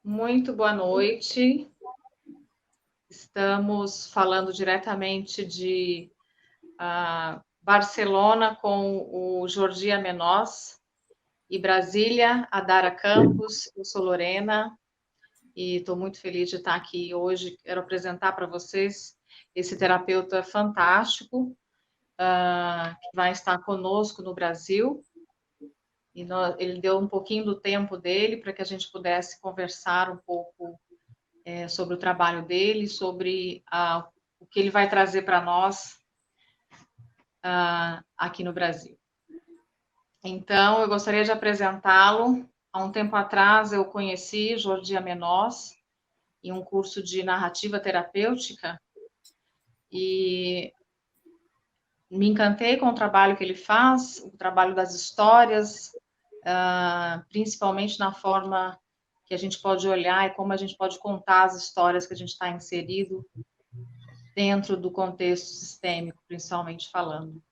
Muito boa noite. Estamos falando diretamente de Barcelona com o Jordi Amenós e Brasília, a Dara Campos. Eu sou Lorena e estou muito feliz de estar aqui hoje. Quero apresentar para vocês esse terapeuta fantástico que vai estar conosco no Brasil. Ele deu um pouquinho do tempo dele para que a gente pudesse conversar um pouco sobre o trabalho dele, sobre o que ele vai trazer para nós aqui no Brasil. Então, eu gostaria de apresentá-lo. Há um tempo atrás, eu conheci Jordi Amenós em um curso de narrativa terapêutica e me encantei com o trabalho que ele faz, o trabalho das histórias, principalmente na forma que a gente pode olhar e como a gente pode contar as histórias que a gente está inserido dentro do contexto sistêmico, principalmente falando.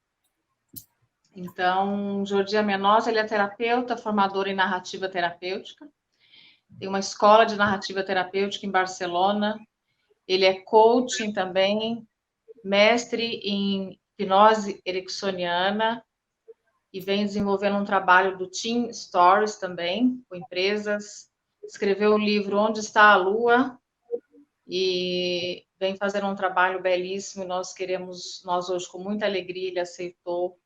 Então, Jordi Amenós, ele é terapeuta, formador em narrativa terapêutica, tem uma escola de narrativa terapêutica em Barcelona, ele é coaching também, mestre em hipnose ericksoniana e vem desenvolvendo um trabalho do Team Stories também, com empresas, escreveu o livro Onde Está a Lua, e vem fazendo um trabalho belíssimo. Nós hoje, com muita alegria, ele aceitou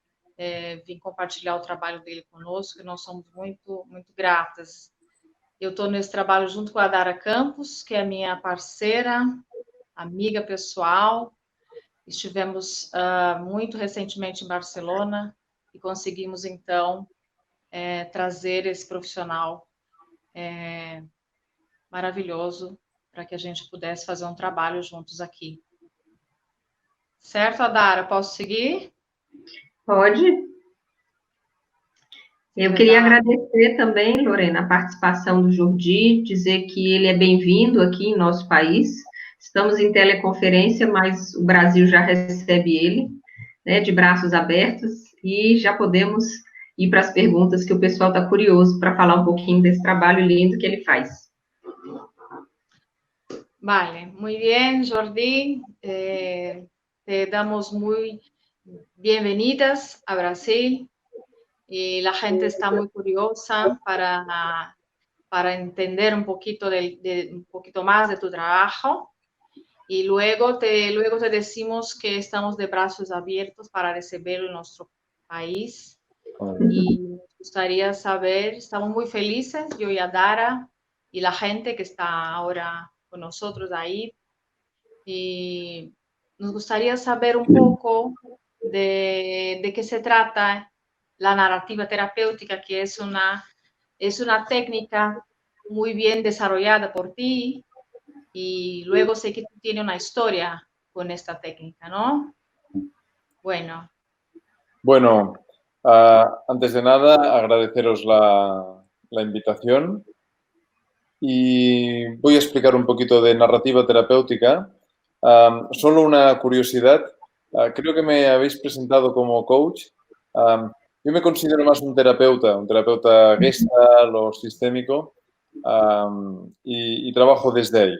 vir compartilhar o trabalho dele conosco, e nós somos muito, muito gratas. Eu estou nesse trabalho junto com a Dara Campos, que é minha parceira, amiga pessoal. Estivemos muito recentemente em Barcelona e conseguimos, então, trazer esse profissional maravilhoso para que a gente pudesse fazer um trabalho juntos aqui. Certo, Adara? Posso seguir? Pode. Eu queria agradecer também, Lorena, a participação do Jordi, dizer que ele é bem-vindo aqui em nosso país. Estamos em teleconferência, mas o Brasil já recebe ele, né, de braços abertos, e já podemos ir para as perguntas que o pessoal está curioso para falar um pouquinho desse trabalho lindo que ele faz. Vale, muy bien, Jordi. Te damos muy bienvenidas a Brasil y la gente está muy curiosa para entender un poquito, un poquito más de tu trabajo y luego te decimos que estamos de brazos abiertos para recibirlo en nuestro país y nos gustaría saber, estamos muy felices, yo y Adara y la gente que está ahora con nosotros ahí, y nos gustaría saber un poco de qué se trata la narrativa terapéutica, que es una técnica muy bien desarrollada por ti, y luego sé que tú tienes una historia con esta técnica, ¿no? Bueno. Bueno, antes de nada, agradeceros la invitación y voy a explicar un poquito de narrativa terapéutica. Solo una curiosidad, creo que me habéis presentado como coach. Yo me considero más un terapeuta Gestalt o sistémico, y trabajo desde ahí,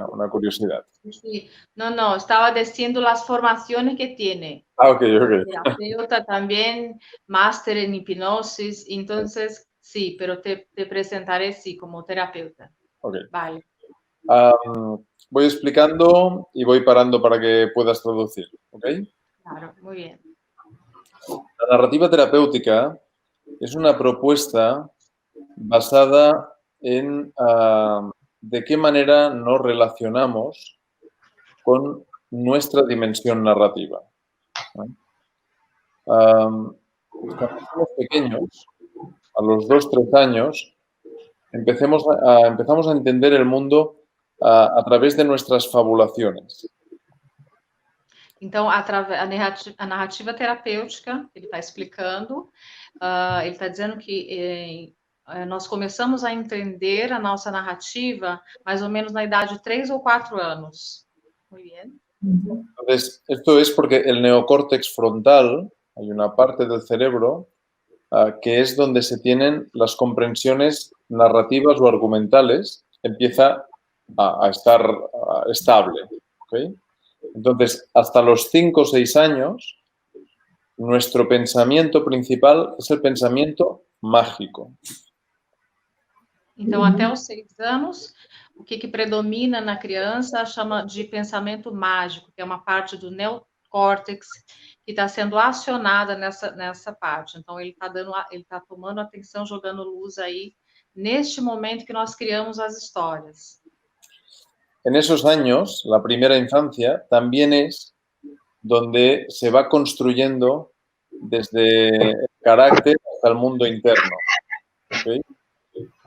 una curiosidad. Sí. No, estaba diciendo las formaciones que tiene. Ok. Terapeuta también, máster en hipnosis, entonces sí, pero te presentaré sí como terapeuta. Ok. Vale. Voy explicando y voy parando para que puedas traducir, ¿ok? Claro, muy bien. La narrativa terapéutica es una propuesta basada en de qué manera nos relacionamos con nuestra dimensión narrativa. Cuando somos pequeños, a los 2-3 años, empezamos a entender el mundo a través de nuestras fabulaciones. Então, a narrativa terapêutica, ele está explicando, ele está dizendo que nós começamos a entender a nossa narrativa mais ou menos na idade de 3 ou 4 anos. Muy bien. Entonces, esto es porque el neocórtex frontal, hay una parte del cerebro que es donde se tienen las comprensiones narrativas o argumentales empieza a estar estable. ¿Okay? Entonces, hasta los 5 o 6 años, nuestro pensamiento principal es el pensamiento mágico. Então, até os 6 anos, o que predomina na criança chama de pensamento mágico, que é uma parte do neocórtex que está sendo acionada nessa parte. Então, ele está tomando atenção, jogando luz aí, neste momento que nós criamos as histórias. En esos años, la primera infancia, también es donde se va construyendo desde el carácter hasta el mundo interno. ¿Okay?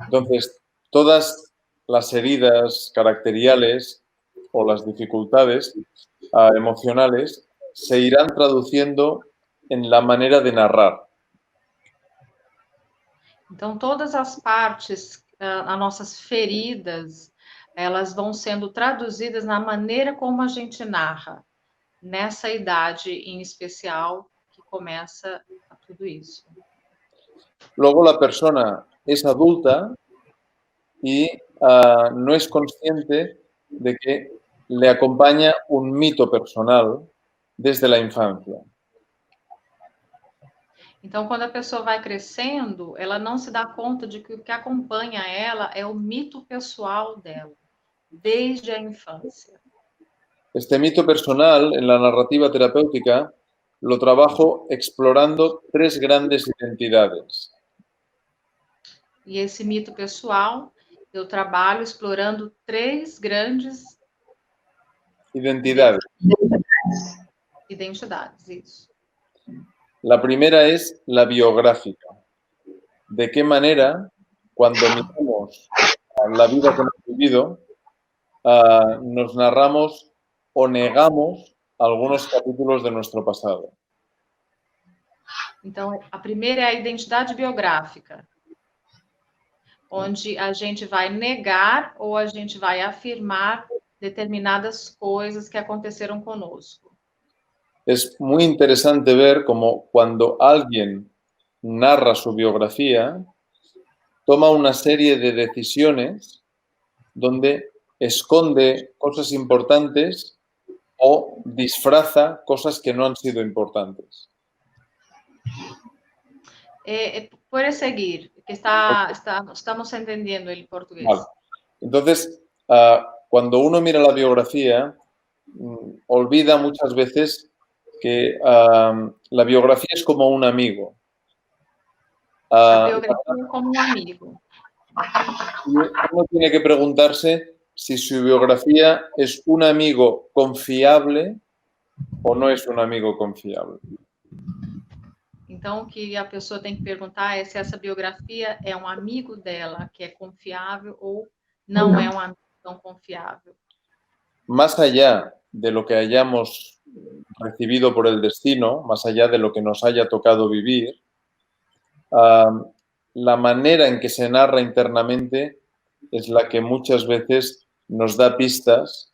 Entonces, todas las heridas caracteriales o las dificultades emocionales se irán traduciendo en la manera de narrar. Então, todas as partes, as nossas feridas, elas vão sendo traduzidas na maneira como a gente narra, nessa idade em especial que começa tudo isso. Luego la persona es adulta y no es consciente de que le acompaña un mito personal desde la infancia. Então, quando a pessoa vai crescendo, ela não se dá conta de que o que acompanha ela é o mito pessoal dela, desde a infância. Este mito personal, en la narrativa terapéutica, lo trabajo explorando 3 grandes identidades. E esse mito pessoal, eu trabalho explorando 3 grandes Identidades. identidades, isso. La primera es la biográfica. ¿De qué manera, cuando miramos la vida que hemos vivido, nos narramos o negamos algunos capítulos de nuestro pasado? Então, a primeira é a identidade biográfica, onde a gente vai negar ou a gente vai afirmar determinadas coisas que aconteceram conosco. Es muy interesante ver cómo cuando alguien narra su biografía, toma una serie de decisiones donde esconde cosas importantes o disfraza cosas que no han sido importantes. Puede seguir, que estamos entendiendo el portugués. Vale. Entonces, cuando uno mira la biografía, olvida muchas veces que la biografía es como un amigo. La biografía es como un amigo. Uno tiene que preguntarse si su biografía es un amigo confiable o no es un amigo confiable. Então, o que a pessoa tem que perguntar é se essa biografia é um amigo dela que é confiável ou não é um amigo tão confiável. Más allá de lo que hayamos recibido por el destino, más allá de lo que nos haya tocado vivir, la manera en que se narra internamente es la que muchas veces nos da pistas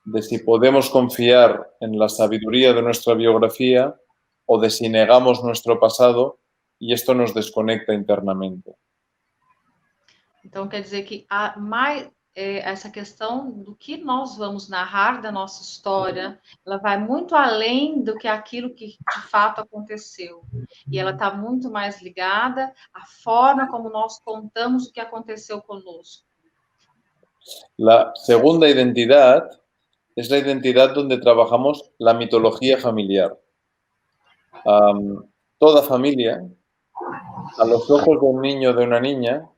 de si podemos confiar en la sabiduría de nuestra biografía o de si negamos nuestro pasado y esto nos desconecta internamente. Então, quer dizer que essa questão do que nós vamos narrar da nossa história, ela vai muito além do que aquilo que de fato aconteceu. E ela está muito mais ligada à forma como nós contamos o que aconteceu conosco. La segunda identidad es la identidad donde trabajamos la mitología familiar. Toda familia, a los ojos de un niño o de una niña,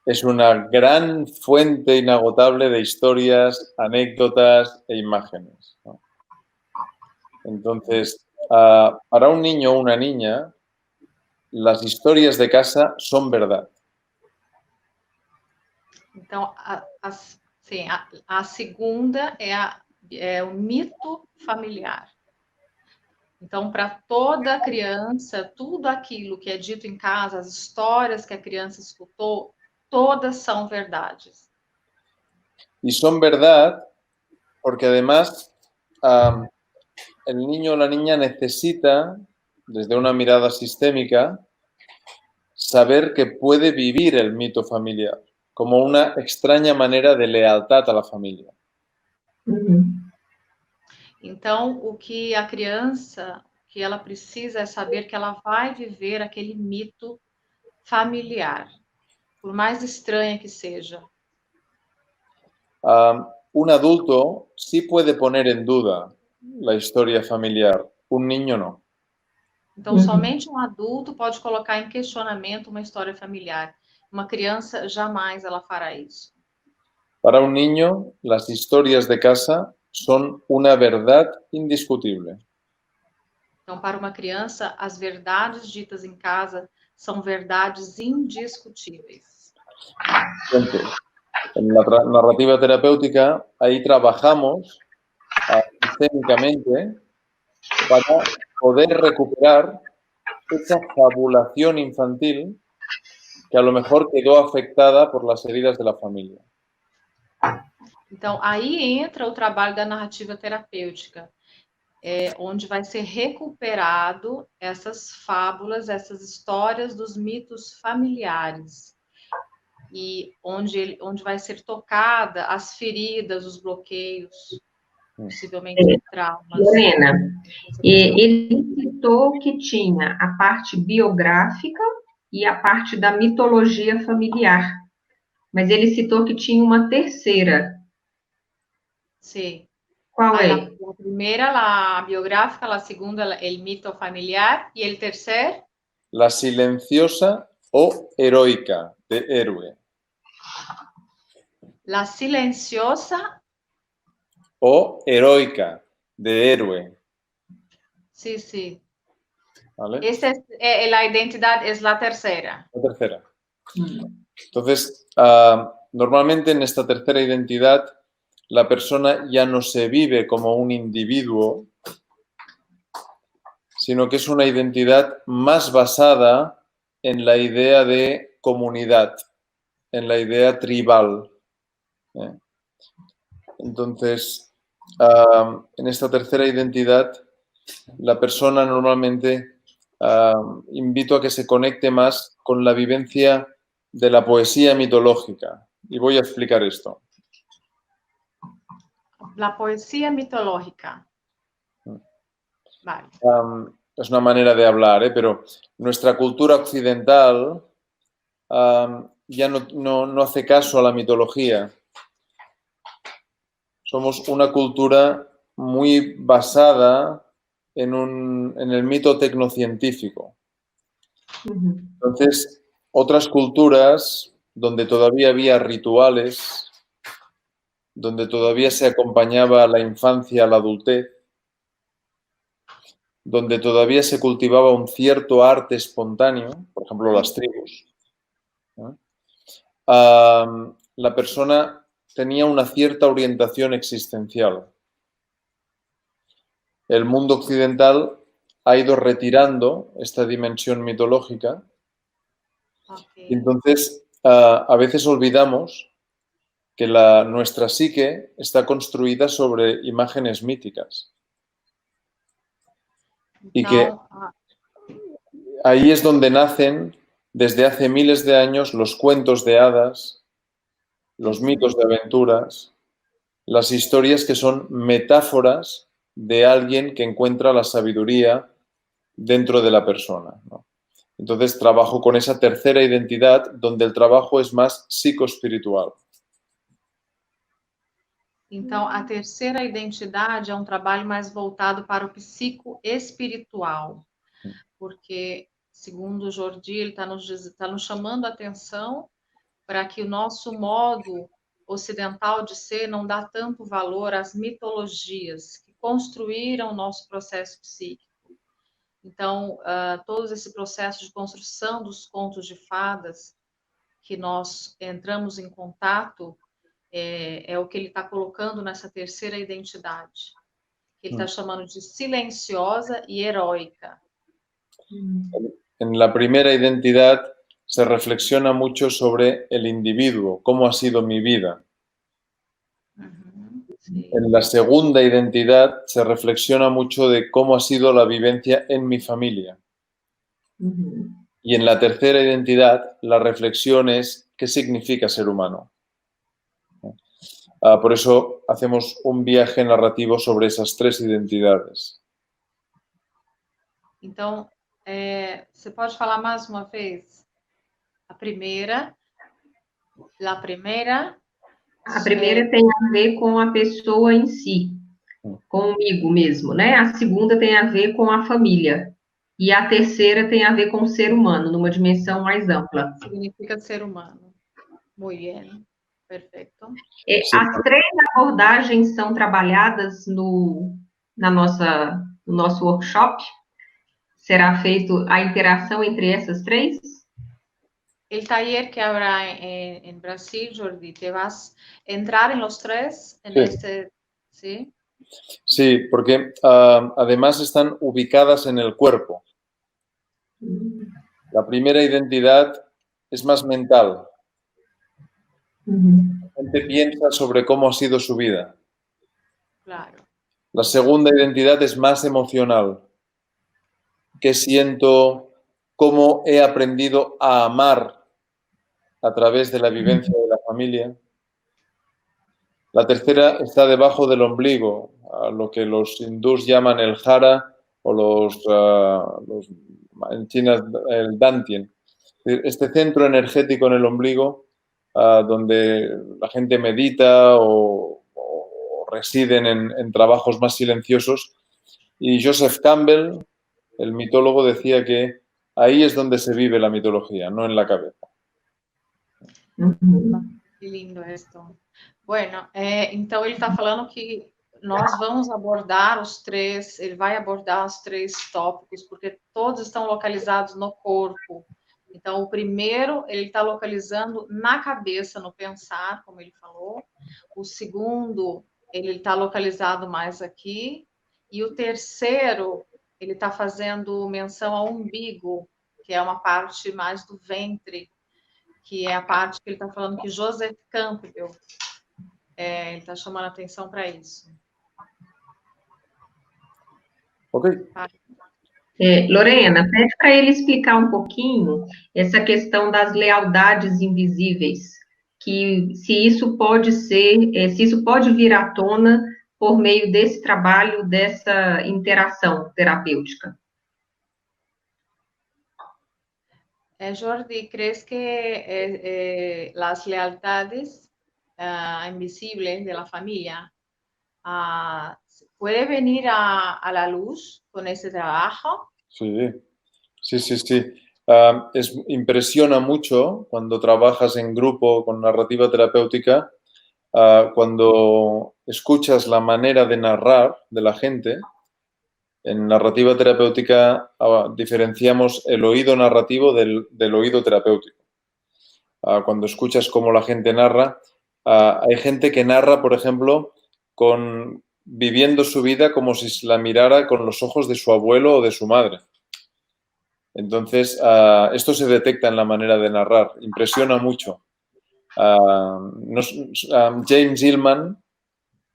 es una gran fuente inagotable de historias, anécdotas e imágenes, ¿no? Entonces, para un niño o una niña, las historias de casa son verdad. Então, a segunda é o mito familiar. Então, para toda criança, tudo aquilo que é dito em casa, as histórias que a criança escutou, todas son verdades. Y son verdad porque además el niño o la niña necesita, desde una mirada sistémica, saber que puede vivir el mito familiar como una extraña manera de lealtad a la familia. Então, o que a criança, que ela precisa é saber que ela vai viver aquele mito familiar, por mais estranha que seja. Un adulto sí puede poner en duda la historia familiar, un niño no. Então, somente um adulto pode colocar em questionamento uma história familiar. Uma criança jamais ela fará isso. Para un niño, las historias de casa son una verdad indiscutible. Então, para uma criança, as verdades ditas em casa são verdades indiscutíveis. Entonces, en la narrativa terapéutica, ahí trabajamos sistémicamente para poder recuperar esa fabulación infantil que a lo mejor quedó afectada por las heridas de la familia. Então, aí entra o trabalho da narrativa terapêutica, onde vai ser recuperado essas fábulas, essas histórias dos mitos familiares. E onde vai ser tocada as feridas, os bloqueios, possivelmente traumas. Lorena, ele citou que tinha a parte biográfica e a parte da mitologia familiar, mas ele citou que tinha uma terceira. Sim. Qual é? A primeira, a biográfica, a segunda, el mito familiar, e el tercer? La silenciosa o heroica, de héroe. La silenciosa o heroica, de héroe. Sí, sí. ¿Vale? Esa es la identidad, es la tercera. La tercera. Entonces, normalmente en esta tercera identidad, la persona ya no se vive como un individuo, sino que es una identidad más basada en la idea de comunidad, en la idea tribal. Entonces, en esta tercera identidad, la persona normalmente invito a que se conecte más con la vivencia de la poesía mitológica. Y voy a explicar esto. La poesía mitológica. Vale. Es una manera de hablar, pero nuestra cultura occidental ya no hace caso a la mitología. Somos una cultura muy basada en el mito tecnocientífico. Entonces, otras culturas donde todavía había rituales, donde todavía se acompañaba a la infancia a la adultez, donde todavía se cultivaba un cierto arte espontáneo, por ejemplo, las tribus, ¿no? La persona tenía una cierta orientación existencial. El mundo occidental ha ido retirando esta dimensión mitológica. Okay. Y entonces, a veces olvidamos que nuestra psique está construida sobre imágenes míticas. Y que ahí es donde nacen, desde hace miles de años, los cuentos de hadas, los mitos de aventuras, las historias que son metáforas de alguien que encuentra la sabiduría dentro de la persona, ¿no? Entonces trabajo con esa tercera identidad donde el trabajo es más psicoespiritual. Então, a terceira identidade é trabalho mais voltado para o psicoespiritual, porque, segundo Jordi, ele está nos chamando a atenção para que o nosso modo ocidental de ser não dá tanto valor às mitologias que construíram o nosso processo psíquico. Então, todo esse processo de construção dos contos de fadas que nós entramos em contato é o que ele está colocando nessa terceira identidade, que ele está chamando de silenciosa e heroica. En la primera identidad se reflexiona mucho sobre el individuo, cómo ha sido mi vida. Sí. En la segunda identidad se reflexiona mucho de cómo ha sido la vivencia en mi familia. Y en la tercera identidad la reflexión es qué significa ser humano. Por eso hacemos un viaje narrativo sobre esas tres identidades. Então, você pode falar mais uma vez? A primeira A primeira tem a ver com a pessoa em si, comigo mesmo, né? A segunda tem a ver com a família. E a terceira tem a ver com o ser humano, numa dimensão mais ampla. significa ser humano. Muito bem, perfeito. As três abordagens são trabalhadas no nosso workshop? Será feito a interação entre essas três? El taller que habrá en Brasil, Jordi, ¿te vas a entrar en los tres? ¿Sí? Sí, porque además están ubicadas en el cuerpo. La primera identidad es más mental. La gente piensa sobre cómo ha sido su vida. Claro. La segunda identidad es más emocional. ¿Qué siento? ¿Cómo he aprendido a amar a través de la vivencia de la familia? La tercera está debajo del ombligo, a lo que los hindús llaman el jara o en China el dantien. Este centro energético en el ombligo, donde la gente medita o residen en trabajos más silenciosos. Y Joseph Campbell, el mitólogo, decía que ahí es donde se vive la mitología, no en la cabeza. Que lindo esto. Bueno, então ele está falando que nós vamos abordar os três, ele vai abordar os três tópicos, porque todos estão localizados no corpo. Então, o primeiro, ele está localizando na cabeça, no pensar, como ele falou. O segundo, ele está localizado mais aqui. E o terceiro, ele está fazendo menção ao umbigo, que é uma parte mais do ventre, que é a parte que ele está falando que Joseph Campbell, ele está chamando a atenção para isso. Ok. Lorena, pede para ele explicar um pouquinho essa questão das lealdades invisíveis, que se isso pode vir à tona por meio desse trabalho, dessa interação terapêutica. Jordi, ¿crees que las lealtades invisibles de la familia puede venir a la luz con ese trabajo? Sí. Impresiona mucho cuando trabajas en grupo con narrativa terapéutica, cuando escuchas la manera de narrar de la gente. En narrativa terapéutica diferenciamos el oído narrativo del oído terapéutico. Cuando escuchas cómo la gente narra, hay gente que narra, por ejemplo, viviendo su vida como si la mirara con los ojos de su abuelo o de su madre. Entonces, esto se detecta en la manera de narrar, impresiona mucho. James Hillman,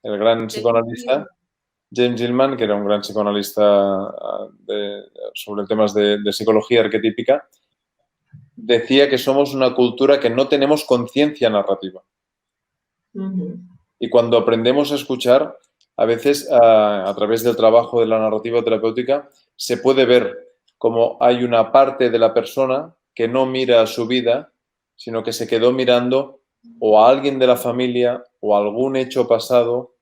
el gran psicoanalista, James Hillman, que era un gran psicoanalista sobre temas de psicología arquetípica, decía que somos una cultura que no tenemos conciencia narrativa. Y cuando aprendemos a escuchar, a veces a través del trabajo de la narrativa terapéutica, se puede ver cómo hay una parte de la persona que no mira a su vida, sino que se quedó mirando o a alguien de la familia o a algún hecho pasado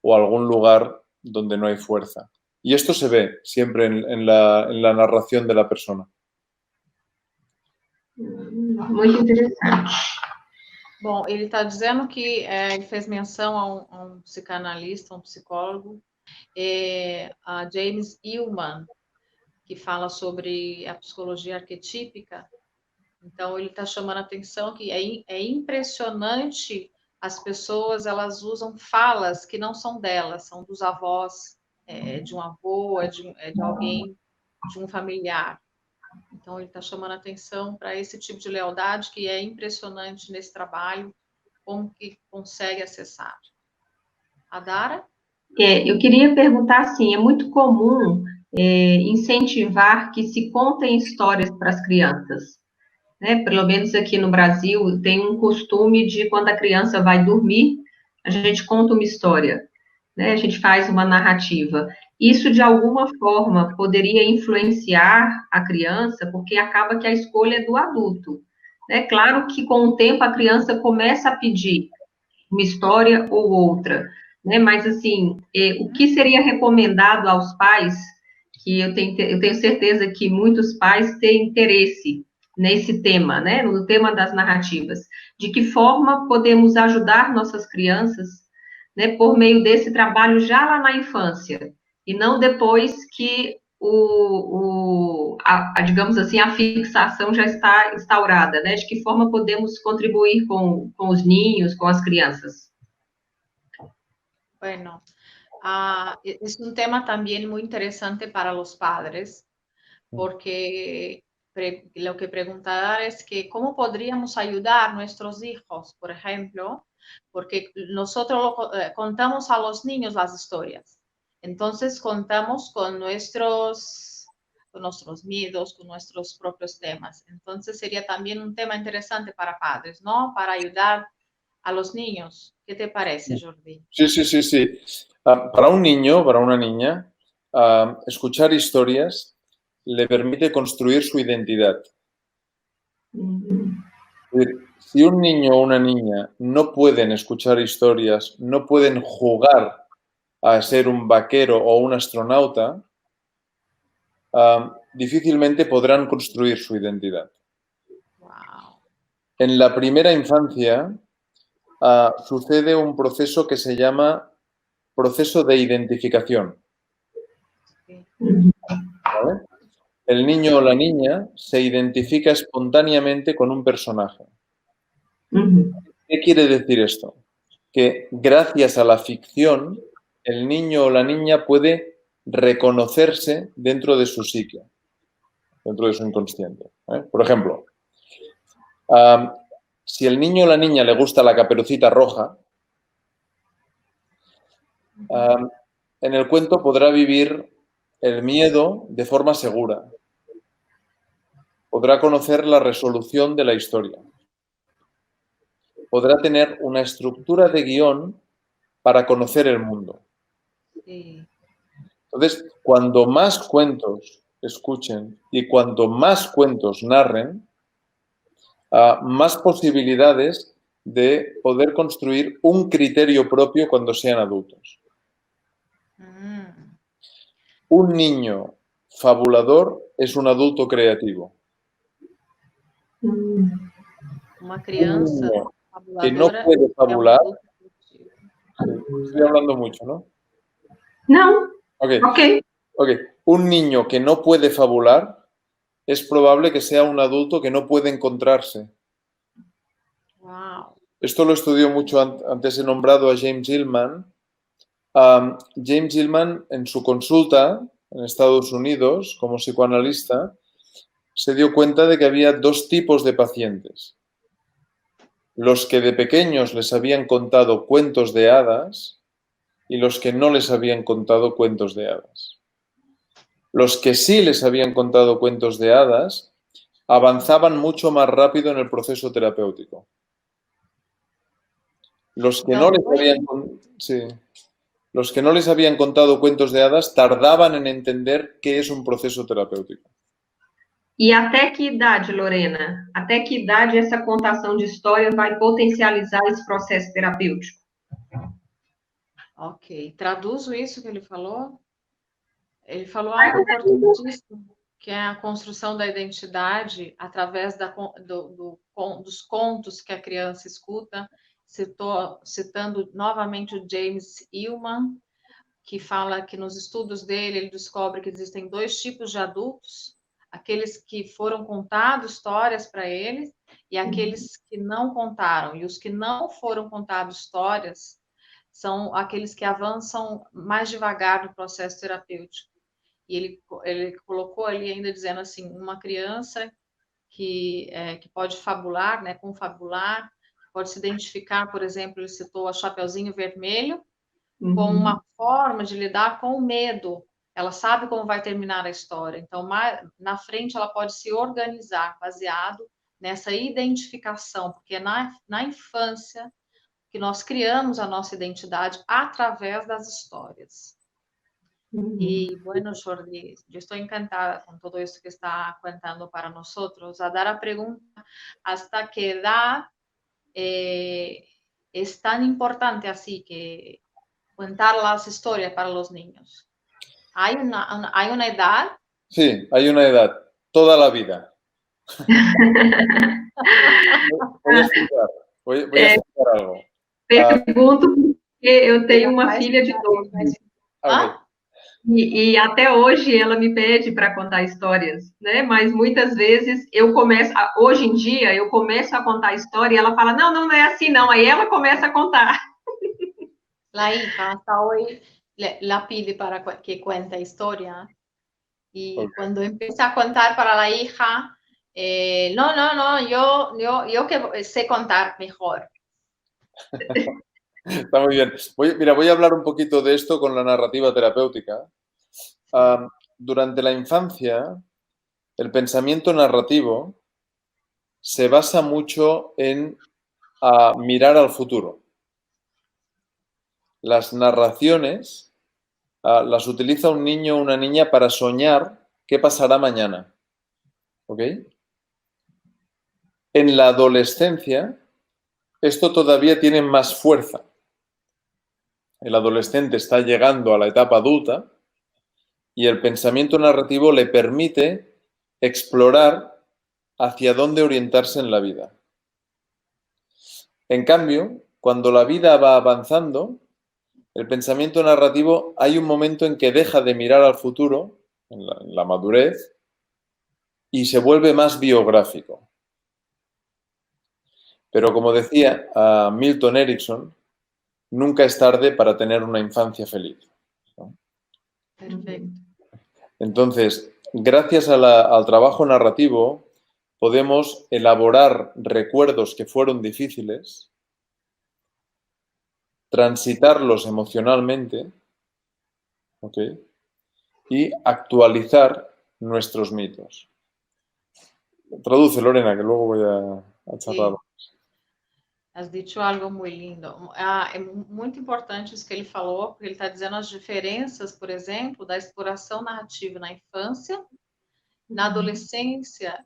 o a algún lugar donde no hay fuerza. Y esto se ve siempre en la narración de la persona. Muito interessante. Bom, ele está dizendo que ele fez menção a um psicanalista, um psicólogo, a James Hillman, que fala sobre a psicologia arquetípica. Então, ele está chamando a atenção que é impressionante, as pessoas, elas usam falas que não são delas, são dos avós, de um avô, de alguém, de um familiar. Então, ele está chamando a atenção para esse tipo de lealdade que é impressionante nesse trabalho, como que consegue acessar. Adara? Eu queria perguntar assim, é muito comum incentivar que se contem histórias para as crianças. né? Pelo menos aqui no Brasil, tem um costume de, quando a criança vai dormir, a gente conta uma história, né? A gente faz uma narrativa. Isso, de alguma forma, poderia influenciar a criança, porque acaba que a escolha é do adulto. É claro que, com o tempo, a criança começa a pedir uma história ou outra, né? Mas, assim, o que seria recomendado aos pais, que eu tenho certeza que muitos pais têm interesse nesse tema, né? No tema das narrativas. De que forma podemos ajudar nossas crianças, né? Por meio desse trabalho já lá na infância, e não depois que digamos assim, a fixação já está instaurada, né? De que forma podemos contribuir com os ninhos, com as crianças? Bueno, es un tema también muy interesante para los padres, porque lo que preguntar es que cómo podríamos ayudar a nuestros hijos, por ejemplo, porque nosotros contamos a los niños las historias. Entonces contamos con nuestros miedos, con nuestros propios temas. Entonces sería también un tema interesante para padres, ¿no? Para ayudar a los niños. ¿Qué te parece, Jordi? Sí, sí, sí, sí. Para un niño, para una niña, escuchar historias le permite construir su identidad. Es decir, si un niño o una niña no pueden escuchar historias, no pueden jugar a ser un vaquero o un astronauta, difícilmente podrán construir su identidad. Wow. En la primera infancia sucede un proceso que se llama proceso de identificación. Sí. ¿Vale? El niño o la niña se identifica espontáneamente con un personaje. ¿Qué quiere decir esto? Que gracias a la ficción, el niño o la niña puede reconocerse dentro de su psique, dentro de su inconsciente. Por ejemplo, si el niño o la niña le gusta la Caperucita Roja, en el cuento podrá vivir el miedo de forma segura. Podrá conocer la resolución de la historia. Podrá tener una estructura de guión para conocer el mundo. Sí. Entonces, cuando más cuentos escuchen y cuanto más cuentos narren, más posibilidades de poder construir un criterio propio cuando sean adultos. Un niño fabulador es un adulto creativo. Una crianza que no fabuladora puede fabular. adulto creativo. Estoy hablando mucho, ¿no? No. Ok. Un niño que no puede fabular es probable que sea un adulto que no puede encontrarse. Wow. Esto lo estudió mucho antes he nombrado a James Hillman. James Hillman, en su consulta en Estados Unidos como psicoanalista, se dio cuenta de que había dos tipos de pacientes. Los que de pequeños les habían contado cuentos de hadas y los que no les habían contado cuentos de hadas. Los que sí les habían contado cuentos de hadas avanzaban mucho más rápido en el proceso terapéutico. Los que no les habían contado cuentos de hadas tardaban en entender qué es un proceso terapéutico. E até que idade, Lorena? Até que idade essa contação de história vai potencializar esse processo terapêutico? Ok. Traduzo isso que ele falou? Ele falou algo importantíssimo, que é a construção da identidade através dos contos que a criança escuta. Citando novamente o James Hillman, que fala que nos estudos dele ele descobre que existem dois tipos de adultos: aqueles que foram contados histórias para eles e aqueles que não contaram. E os que não foram contados histórias são aqueles que avançam mais devagar no processo terapêutico. E ele colocou ali ainda dizendo assim, uma criança que pode fabular, né, confabular, pode se identificar, por exemplo, ele citou a Chapeuzinho Vermelho, como uma forma de lidar com o medo. Ela sabe como vai terminar a história. Então, na frente, ela pode se organizar baseado nessa identificação, porque é na infância que nós criamos a nossa identidade através das histórias. Y bueno, Jordi, yo estoy encantada con todo esto que está contando para nosotros. A dar a pregunta, ¿hasta qué edad es tan importante así que contar las historias para los niños? ¿Hay una edad? Sí, hay una edad, toda la vida. Voy a explicar, voy a explicar algo. Pergunto porque eu tenho uma filha de 12. Okay. E até hoje ela me pede para contar histórias, né? Mas muitas vezes eu começo, hoje em dia, eu começo a contar a história e ela fala, não, não é assim não. Aí ela começa a contar. La hija hasta hoy la pide para que cuente historia. Y cuando empieza a contar para la hija, no, yo que sé contar mejor. Está muy bien. Voy a hablar un poquito de esto con la narrativa terapéutica. Durante la infancia, el pensamiento narrativo se basa mucho en mirar al futuro. Las narraciones las utiliza un niño o una niña para soñar qué pasará mañana. ¿Ok? En la adolescencia, esto todavía tiene más fuerza. El adolescente está llegando a la etapa adulta y el pensamiento narrativo le permite explorar hacia dónde orientarse en la vida. En cambio, cuando la vida va avanzando, el pensamiento narrativo hay un momento en que deja de mirar al futuro, en la madurez, y se vuelve más biográfico. Pero como decía Milton Erickson, nunca es tarde para tener una infancia feliz, ¿no? Perfecto. Entonces, gracias al trabajo narrativo, podemos elaborar recuerdos que fueron difíciles, transitarlos emocionalmente, ¿ok? Y actualizar nuestros mitos. Traduce, Lorena, que luego voy a charlar. Sí. Has dicho algo muito lindo. É muito importante isso que ele falou, porque ele está dizendo as diferenças, por exemplo, da exploração narrativa na infância. Na adolescência,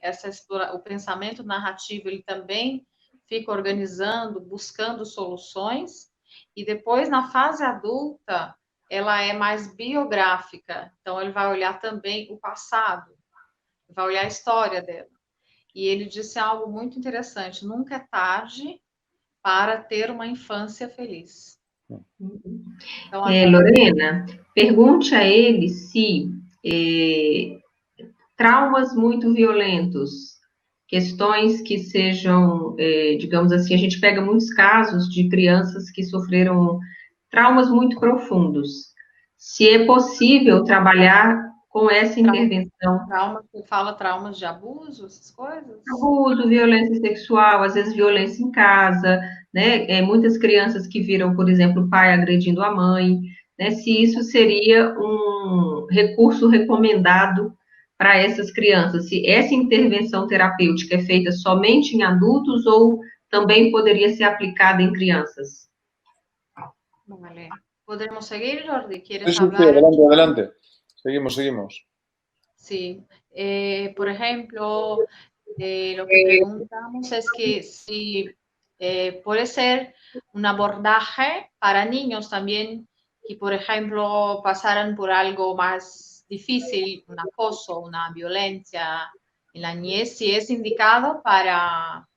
o pensamento narrativo ele também fica organizando, buscando soluções. E depois, na fase adulta, ela é mais biográfica. Então, ele vai olhar também o passado, vai olhar a história dela. E ele disse algo muito interessante: nunca é tarde para ter uma infância feliz. Então, Lorena, pergunte a ele se traumas muito violentos, questões que sejam, digamos assim, a gente pega muitos casos de crianças que sofreram traumas muito profundos. Se é possível trabalhar com essa intervenção. Traumas de abuso, essas coisas? Abuso, violência sexual, às vezes violência em casa, né? Muitas crianças que viram, por exemplo, o pai agredindo a mãe, né? Se isso seria um recurso recomendado para essas crianças, se essa intervenção terapêutica é feita somente em adultos ou também poderia ser aplicada em crianças. Vale. ¿Podemos seguir, Jordi? ¿Quieres hablar? Sí, adelante. Seguimos. Sí. Por ejemplo, lo que preguntamos es que si puede ser un abordaje para niños también que, por ejemplo, pasaran por algo más difícil, un acoso, una violencia en la niñez, si es indicado para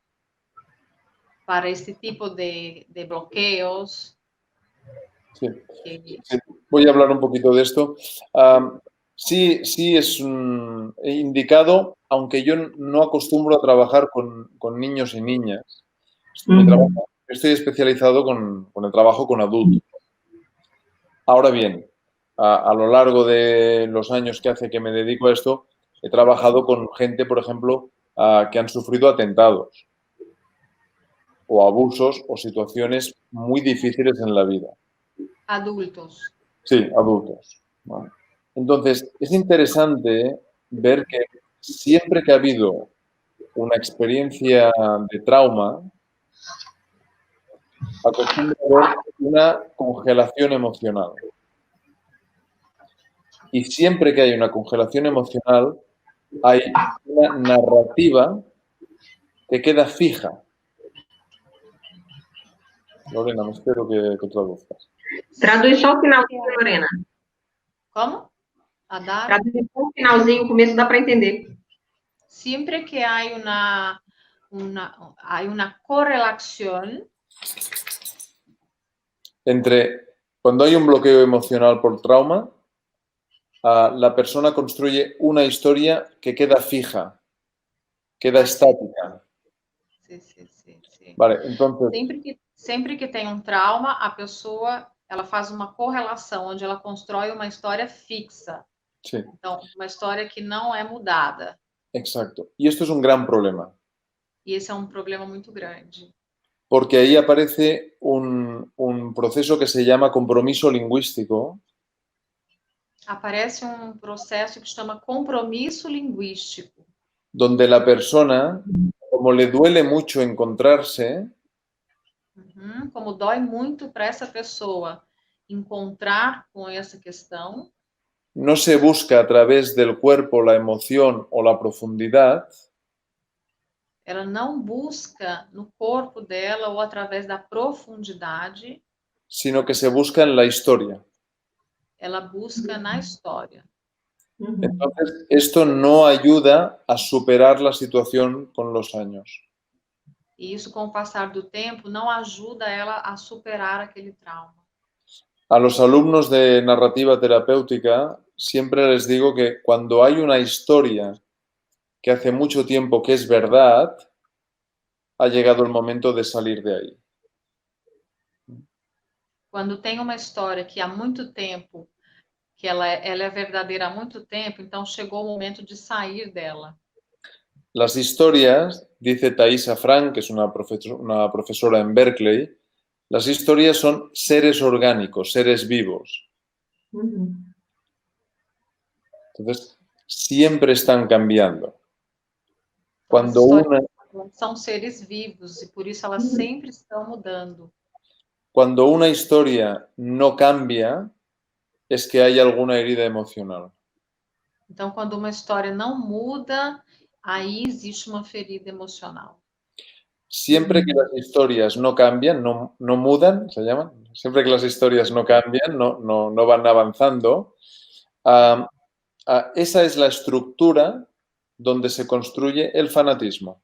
este tipo de bloqueos. Sí. Voy a hablar un poquito de esto. Sí es indicado, aunque yo no acostumbro a trabajar con niños y niñas. Estoy especializado con el trabajo con adultos. Ahora bien, a lo largo de los años que hace que me dedico a esto, he trabajado con gente, por ejemplo, que han sufrido atentados o abusos o situaciones muy difíciles en la vida. Adultos. Sí, adultos. Vale. Entonces, es interesante ver que siempre que ha habido una experiencia de trauma, acostumbra haber una congelación emocional. Y siempre que hay una congelación emocional, hay una narrativa que queda fija. Lorena, me espero que traduzcas. Traduz só o finalzinho, Lorena. ¿Cómo? Adar. Traduz só o finalzinho, o começo dá para entender. Siempre que hay una correlación Entre cuando hay un bloqueo emocional por trauma, la persona construye una historia que queda fija, queda estática. Sí, sí, sí, sí. Vale, entonces, Sempre que tem um trauma, a pessoa ela faz uma correlação, onde ela constrói uma história fixa. sí, Então, uma história que não é mudada. exacto. Y esto es un gran problema, E esse é um problema muito grande. porque ahí aparece un proceso que se llama compromiso lingüístico, Aparece um processo que chama compromisso linguístico, donde la persona, como le duele mucho encontrarse, como dói muito para essa pessoa encontrar com essa questão, no se busca a través del cuerpo la emoción o la profundidad, ela não busca no corpo dela ou através da profundidade, sino que se busca en la historia. ela busca na história. Entonces, esto no ayuda a superar la situación con los años. E isso, com o passar do tempo, não ajuda ela a superar aquele trauma. A los alumnos de narrativa terapéutica siempre les digo que cuando hay una historia que hace mucho tiempo que es verdad, ha llegado el momento de salir de ahí. Quando tem uma história que há muito tempo, que ela é verdadeira há muito tempo, então chegou o momento de sair dela. Las historias, dice Thaisa Frank, que es una profesora en Berkeley, las historias son seres orgánicos, seres vivos. Entonces, siempre están cambiando. Cuando São seres vivos e por isso elas sempre estão mudando. Cuando una historia no cambia, es que hay alguna herida emocional. Então, quando uma história não muda, aí existe uma ferida emocional. Siempre que las historias no cambian, no mudan, se llaman, siempre que las historias no cambian, no van avanzando, esa es la estructura donde se construye el fanatismo.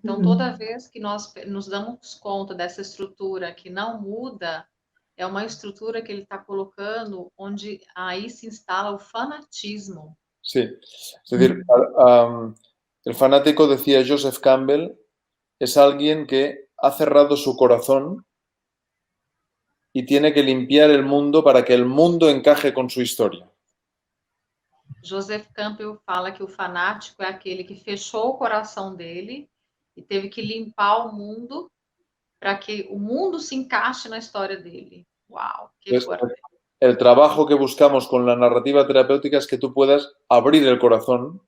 Então, toda vez que nós nos damos conta dessa estrutura que não muda, é uma estrutura que ele está colocando onde aí se instala o fanatismo. Sí, es decir, el fanático, decía Joseph Campbell, es alguien que ha cerrado su corazón y tiene que limpiar el mundo para que el mundo encaje con su historia. Joseph Campbell fala que o fanático é aquele que fechou o coração dele e teve que limpar o mundo para que o mundo se encaixe na história dele. Uau, que fuerte. El trabajo que buscamos con la narrativa terapéutica es que tú puedas abrir el corazón.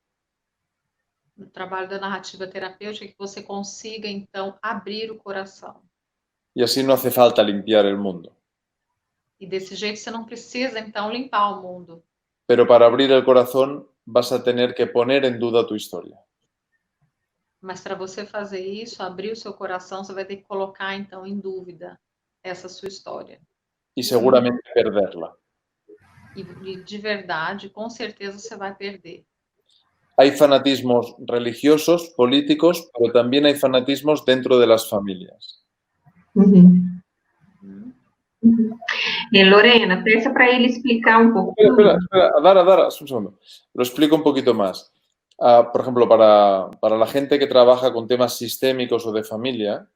O trabalho da narrativa terapêutica é que você consiga, então, abrir o coração. Y así no hace falta limpiar el mundo. E desse jeito você não precisa, então, limpar o mundo. Pero para abrir el corazón vas a tener que poner en duda tu historia. Mas para você fazer isso, abrir o seu coração, você vai ter que colocar, então, em dúvida essa sua história. Y seguramente perderla. E de verdade, com certeza você vai perder. Hay fanatismos religiosos, políticos, pero también hay fanatismos dentro de las familias. Lorena, peça para ele explicar um pouco. Espera, Adara, un segundo. Lo explico un poquito más. Por ejemplo, para la gente que trabaja con temas sistémicos o de familia,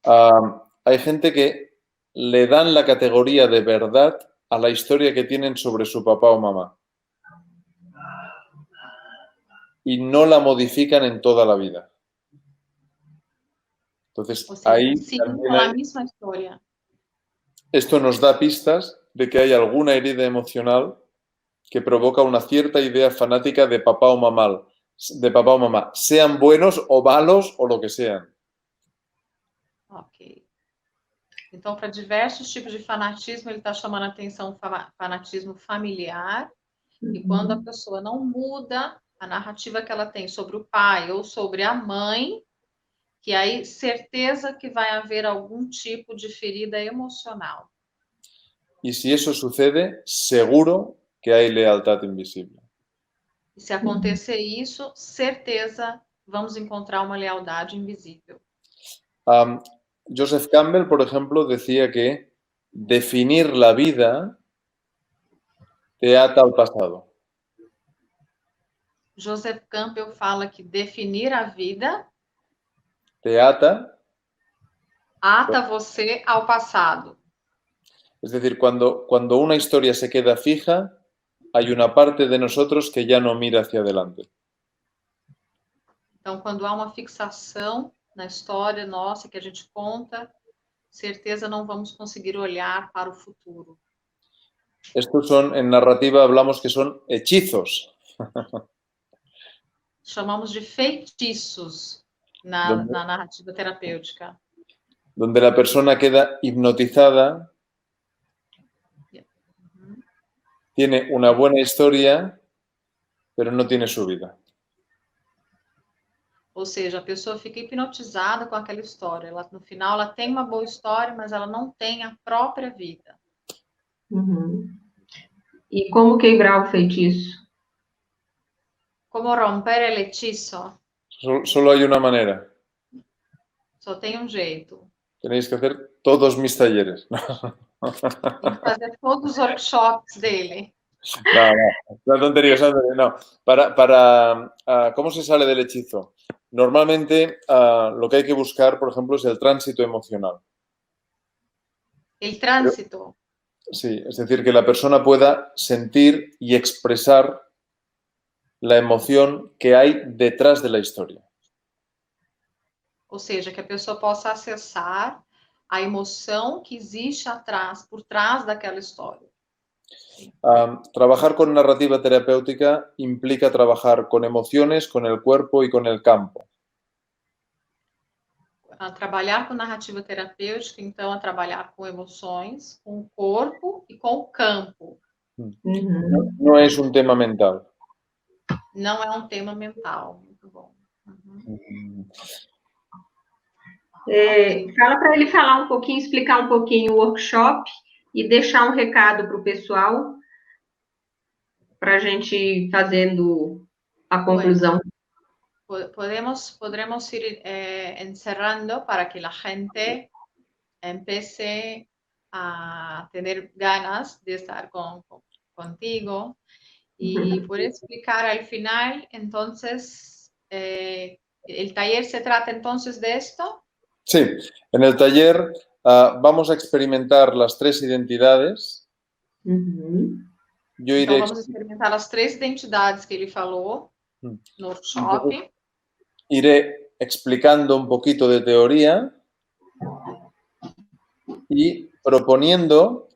hay gente que le dan la categoría de verdad a la historia que tienen sobre su papá o mamá. Y no la modifican en toda la vida. Entonces, ahí también la misma historia. Esto nos da pistas de que hay alguna herida emocional que provoca una cierta idea fanática de papá o mamá, de papá o mamá, sean buenos o malos o lo que sean. Ok. Então, para diversos tipos de fanatismo, ele está chamando a atenção fanatismo familiar. E quando a pessoa não muda a narrativa que ela tem sobre o pai ou sobre a mãe, que aí certeza que vai haver algum tipo de ferida emocional. Y si eso sucede, seguro que hay lealtad invisible. E se acontecer isso, certeza vamos encontrar uma lealdade invisível. Joseph Campbell, por ejemplo, decía que definir la vida te ata al pasado. Joseph Campbell fala que definir a vida Te ata, você ao passado. es decir, cuando una historia se queda fija, hay una parte de nosotros que ya no mira hacia adelante. Então, quando há uma fixação na história nossa que a gente conta, certeza não vamos conseguir olhar para o futuro. Estos son, en narrativa hablamos que son hechizos. Chamamos de feitiços na narrativa terapêutica. Donde la persona queda hipnotizada, tiene una buena historia, pero no tiene su vida. Ou seja, a pessoa fica hipnotizada com aquela história. Ela, no final, ela tem uma boa história, mas ela não tem a própria vida. E como quebrar o feitiço? Como romper el hechizo? Solo hay una manera. Só tem um jeito. Tenéis que hacer todos mis talleres. Tem que fazer todos os workshops dele. No, una tontería, no. ¿Cómo se sale del hechizo? Normalmente lo que hay que buscar, por ejemplo, es el tránsito emocional. El tránsito. Sí, es decir, que la persona pueda sentir y expresar la emoción que hay detrás de la historia. Ou seja, que a pessoa possa acessar a emoção que existe atrás, por trás daquela história. Trabajar con narrativa terapéutica implica trabajar con emociones, con el cuerpo y con el campo. Trabalhar com narrativa terapêutica, então, é trabalhar com emoções, com o corpo e com o campo. No es un tema mental. Não é um tema mental. Muito bom. Fala para ele falar um pouquinho, explicar um pouquinho o workshop e deixar um recado para o pessoal, para a gente ir fazendo a conclusão. Podremos ir encerrando para que la gente empiece a tener ganas de estar contigo y por explicar al final, entonces, ¿el taller se trata entonces de esto? Sí, en el taller vamos a experimentar las 3 identidades. Então, vamos experimentar as 3 identidades que ele falou no workshop. Iré explicando un poquito de teoría y proponiendo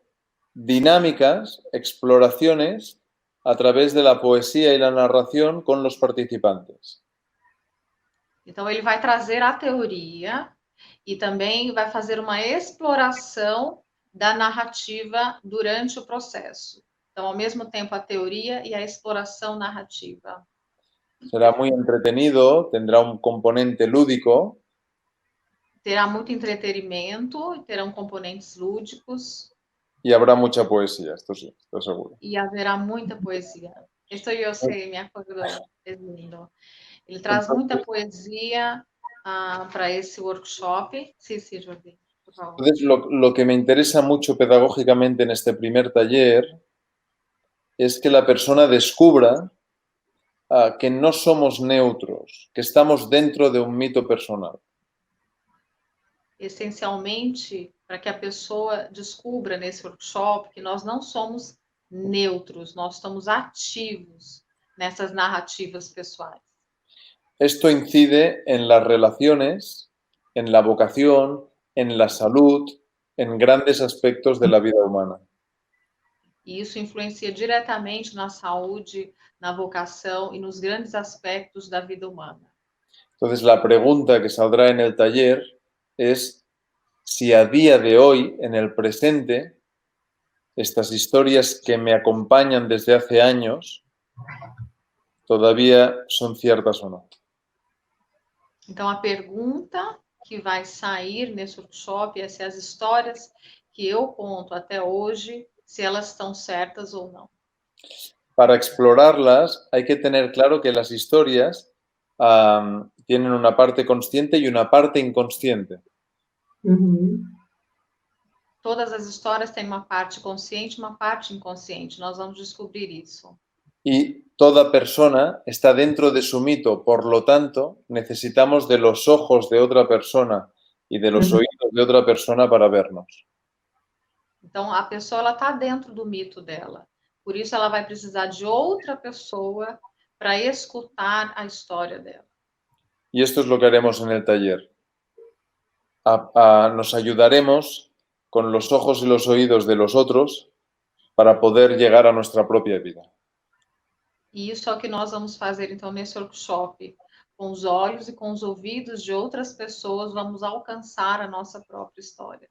dinámicas, exploraciones a través de la poesía y la narración con los participantes. Então, ele vai trazer a teoria e também vai fazer uma exploração da narrativa durante o processo. Então, ao mesmo tempo, a teoria e a exploração narrativa. Será muy entretenido, tendrá un componente lúdico. Terá muito entretenimento, terão componentes lúdicos. Y habrá mucha poesía, esto sí, estoy seguro. E haverá muita poesia. Isso eu sei, me acordo, é lindo. Ele traz muita poesia para esse workshop. Sí, Jordi, por favor. Entonces, lo que me interesa mucho pedagógicamente en este primer taller es que la persona descubra que no somos neutros, que estamos dentro de un mito personal. Essencialmente, para que a pessoa descubra nesse workshop que nós não somos neutros, nós estamos ativos nessas narrativas pessoais. Esto incide en las relaciones, en la vocación, en la salud, en grandes aspectos de la vida humana. E isso influencia diretamente na saúde, na vocação e nos grandes aspectos da vida humana. Entonces, la pregunta que saldrá en el taller es si a día de hoy, en el presente, estas historias que me acompañan desde hace años todavía son ciertas o no. Então, a pergunta que vai sair nesse workshop é se as histórias que eu conto até hoje, se elas estão certas ou não. Para explorarlas hay que tener claro que las historias tienen una parte consciente y una parte inconsciente. Uhum. Todas as histórias têm uma parte consciente e uma parte inconsciente. Nós vamos descobrir isso. Y toda persona está dentro de su mito, por lo tanto, necesitamos de los ojos de otra persona y de los oídos de otra persona para vernos. Então, a pessoa ela está dentro do mito dela. Por isso, ela vai precisar de outra pessoa para escutar a história dela. Y esto es lo que haremos en el taller. Nos ayudaremos con los ojos y los oídos de los otros para poder llegar a nuestra propia vida. E isso é o que nós vamos fazer, então, nesse workshop. Com os olhos e com os ouvidos de outras pessoas, vamos alcançar a nossa própria história.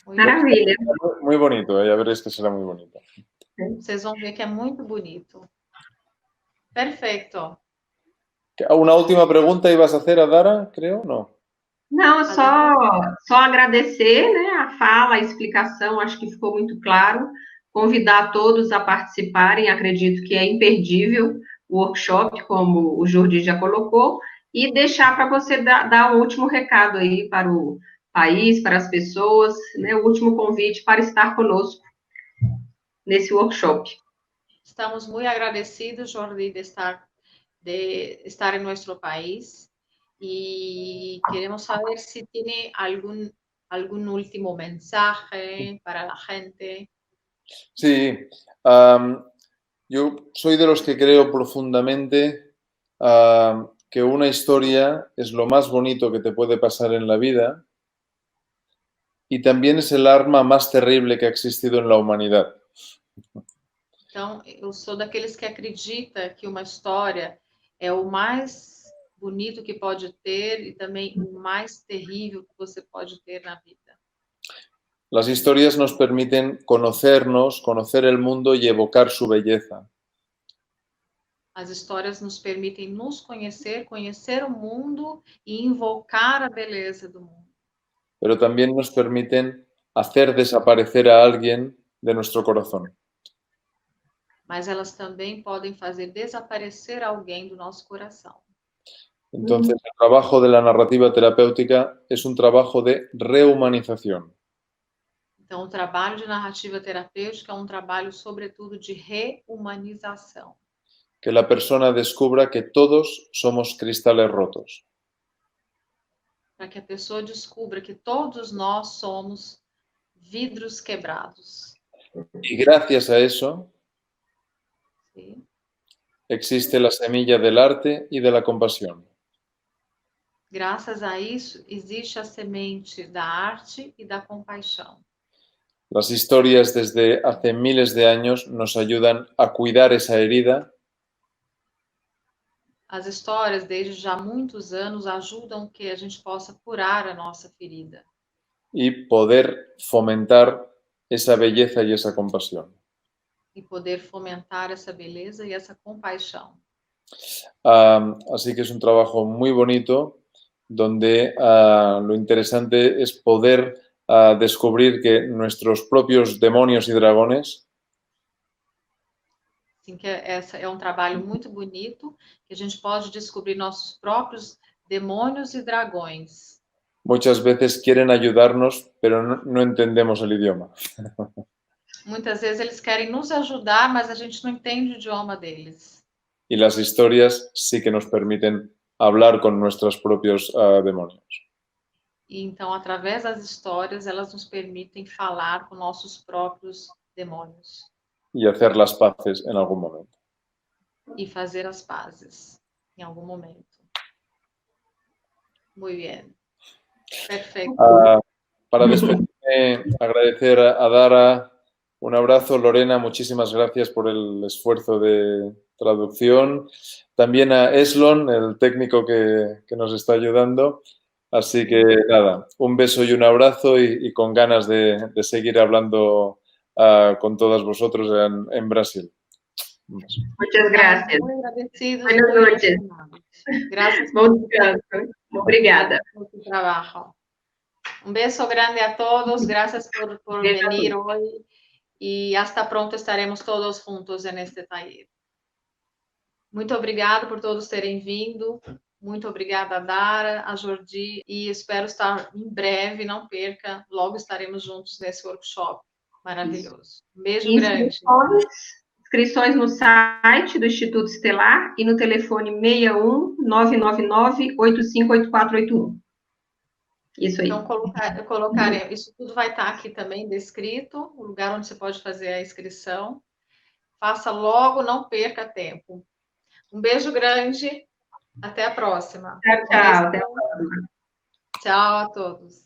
Maravilha. Muy bonito, ya veréis que será muy bonito. Vocês vão ver que é muito bonito. Perfeito. Una última pregunta ibas a hacer a Dara, creo, ¿no? Não, só agradecer, né, a fala, a explicação, acho que ficou muito claro. Convidar todos a participarem, acredito que é imperdível o workshop, como o Jordi já colocou, e deixar para você dar um último recado aí para o país, para as pessoas, né, o último convite para estar conosco nesse workshop. Estamos muito agradecidos, Jordi, de estar em nosso país. Y queremos saber si tiene algún último mensaje para la gente. Sí, yo soy de los que creo profundamente que una historia es lo más bonito que te puede pasar en la vida y también es el arma más terrible que ha existido en la humanidad. Então, eu sou daqueles que acredita que uma história é o mais bonito que pode ter e também o mais terrível que você pode ter na vida. Las historias nos permiten conocernos, conocer el mundo y evocar su belleza. As histórias nos permitem nos conhecer, conhecer o mundo e invocar a beleza do mundo. Pero también nos permiten hacer desaparecer a alguien de nuestro corazón. Mas elas também podem fazer desaparecer alguém do nosso coração. Entonces, el trabajo de la narrativa terapéutica es un trabajo de rehumanización. Então, o trabalho de narrativa terapêutica é um trabalho, sobretudo, de reumanização. Que la persona descubra que todos somos cristales rotos. Para que a pessoa descubra que todos nós somos vidros quebrados. Y gracias a eso, Sim. existe la semilla del arte y de la compasión. Graças a isso, existe a semente da arte e da compaixão. Las historias desde hace miles de años nos ayudan a cuidar esa herida. As histórias, desde já muitos anos, ajudam que a gente possa curar a nossa ferida. Y poder fomentar esa belleza y esa compasión. E poder fomentar essa beleza e essa compaixão. Así que es un trabajo muy bonito, donde lo interesante es poder descubrir que nuestros propios demonios y dragones Assim, que essa é um trabalho muito bonito, que a gente pode descobrir nossos próprios demônios e dragões. muchas veces quieren ayudarnos, pero no entendemos el idioma. Muitas vezes eles querem nos ajudar, mas a gente não entende o idioma deles. Y las historias sí que nos permiten hablar con nuestros propios demonios. E então, através das histórias, elas nos permitem falar com nossos próprios demônios. Y hacer las paces en algún momento. E fazer as pazes em algum momento. Muy bien. Perfecto. Para despedirme, agradecer a Dara Un abrazo, Lorena, muchísimas gracias por el esfuerzo de traducción. También a Eslon, el técnico que nos está ayudando. Así que nada, un beso y un abrazo y con ganas de seguir hablando con todos vosotros en Brasil. Muchas gracias. Muy agradecidos. Buenas Muy noches. Gracias Bom descanso. Obrigada. por tu trabajo. Un beso grande a todos. Gracias por Beijo a venir todos. hoy. Y hasta pronto estaremos todos juntos en este taller. Muito obrigada por todos terem vindo. Muito obrigada a Dara, a Jordi, e espero estar em breve, não perca, logo estaremos juntos nesse workshop maravilhoso. Um beijo grande. Inscrições no site do Instituto Estelar e no telefone 61-999-858481. Isso aí. Então, colocarei, isso tudo vai estar aqui também descrito, o lugar onde você pode fazer a inscrição. Faça logo, não perca tempo. Um beijo grande. Até a próxima. Tchau, tchau. Até a próxima. Tchau a todos.